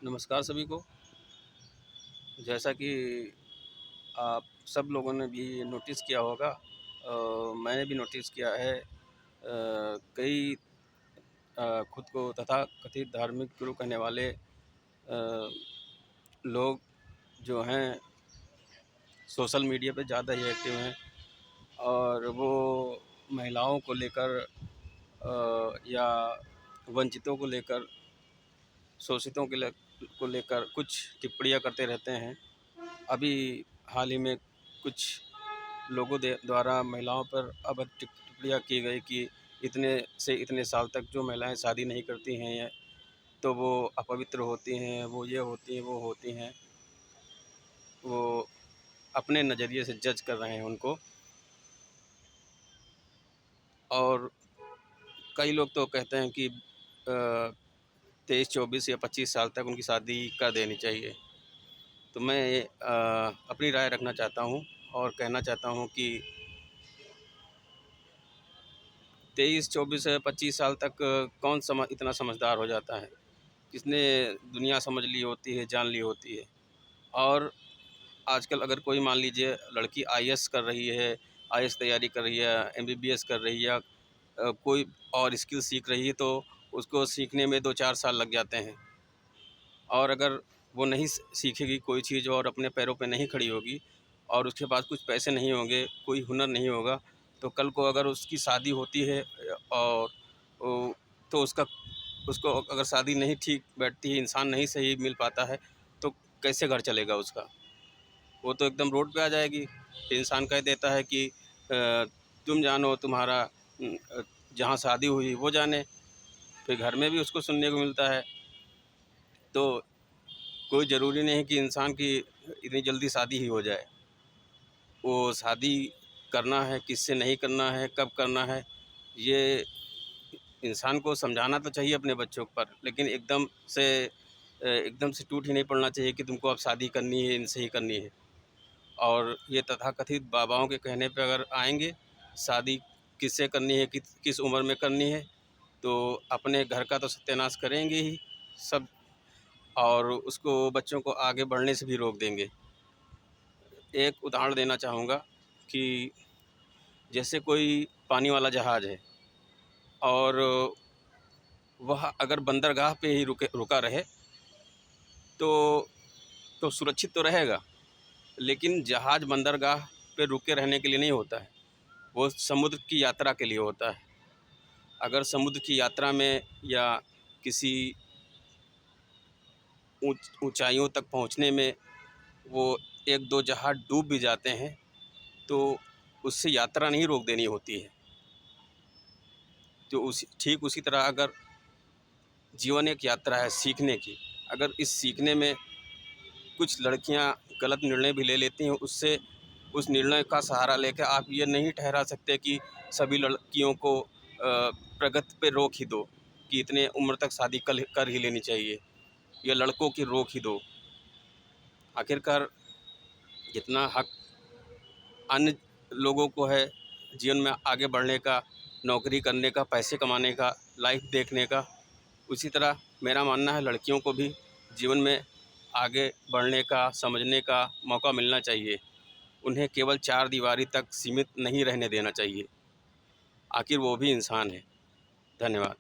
नमस्कार सभी को। जैसा कि आप सब लोगों ने भी नोटिस किया होगा, मैंने भी नोटिस किया है। कई खुद को तथाकथित धार्मिक गुरु कहने वाले लोग जो हैं सोशल मीडिया पे ज़्यादा ही एक्टिव हैं और वो महिलाओं को लेकर या वंचितों को लेकर, शोषितों को लेकर कुछ टिप्पणियाँ करते रहते हैं। अभी हाल ही में कुछ लोगों द्वारा महिलाओं पर अब टिप्पणियाँ की गई कि इतने से इतने साल तक जो महिलाएं शादी नहीं करती हैं तो वो अपवित्र होती हैं, वो ये होती हैं, वो होती हैं। वो अपने नज़रिए से जज कर रहे हैं उनको। और कई लोग तो कहते हैं कि 23, 24 या 25 साल तक उनकी शादी कर देनी चाहिए। तो मैं अपनी राय रखना चाहता हूँ और कहना चाहता हूँ कि 23, 24 या 25 साल तक कौन इतना समझदार हो जाता है, किसने दुनिया समझ ली होती है, जान ली होती है। और आजकल अगर कोई मान लीजिए लड़की आईएएस कर रही है, आईएएस तैयारी कर रही है, एमबीबीएस कर रही है या कोई और स्किल सीख रही है, तो उसको सीखने में 2-4 साल लग जाते हैं। और अगर वो नहीं सीखेगी कोई चीज़ और अपने पैरों पे नहीं खड़ी होगी और उसके पास कुछ पैसे नहीं होंगे, कोई हुनर नहीं होगा, तो कल को अगर उसकी शादी होती है और तो उसको अगर शादी नहीं ठीक बैठती है, इंसान नहीं सही मिल पाता है, तो कैसे घर चलेगा उसका? वो तो एकदम रोड पे आ जाएगी। इंसान कह देता है कि तुम जानो, तुम्हारा जहाँ शादी हुई वो जाने। फिर घर में भी उसको सुनने को मिलता है। तो कोई ज़रूरी नहीं है कि इंसान की इतनी जल्दी शादी ही हो जाए। वो शादी करना है, किससे नहीं करना है, कब करना है, ये इंसान को समझाना तो चाहिए अपने बच्चों पर, लेकिन एकदम से टूट ही नहीं पड़ना चाहिए कि तुमको अब शादी करनी है, इनसे ही करनी है। और ये तथाकथित बाबाओं के कहने पे अगर आएंगे, शादी किससे करनी है, किस उम्र में करनी है, तो अपने घर का तो सत्यानाश करेंगे ही सब, और उसको बच्चों को आगे बढ़ने से भी रोक देंगे। एक उदाहरण देना चाहूँगा कि जैसे कोई पानी वाला जहाज़ है और वह अगर बंदरगाह पे ही रुका रहे तो सुरक्षित तो रहेगा, लेकिन जहाज़ बंदरगाह पे रुके रहने के लिए नहीं होता है, वो समुद्र की यात्रा के लिए होता है। अगर समुद्र की यात्रा में या किसी ऊंचाइयों तक पहुंचने में वो 1-2 जहाज़ डूब भी जाते हैं, तो उससे यात्रा नहीं रोक देनी होती है। तो ठीक उसी तरह अगर जीवन एक यात्रा है सीखने की, अगर इस सीखने में कुछ लड़कियां गलत निर्णय भी ले लेती हैं, उस निर्णय का सहारा लेकर आप ये नहीं ठहरा सकते कि सभी लड़कियों को प्रगति पे रोक ही दो कि इतने उम्र तक शादी कर ही लेनी चाहिए, या लड़कों की रोक ही दो। आखिरकार जितना हक अन्य लोगों को है जीवन में आगे बढ़ने का, नौकरी करने का, पैसे कमाने का, लाइफ देखने का, उसी तरह मेरा मानना है लड़कियों को भी जीवन में आगे बढ़ने का, समझने का मौका मिलना चाहिए। उन्हें केवल 4 दीवारी तक सीमित नहीं रहने देना चाहिए। आखिर वो भी इंसान है। धन्यवाद।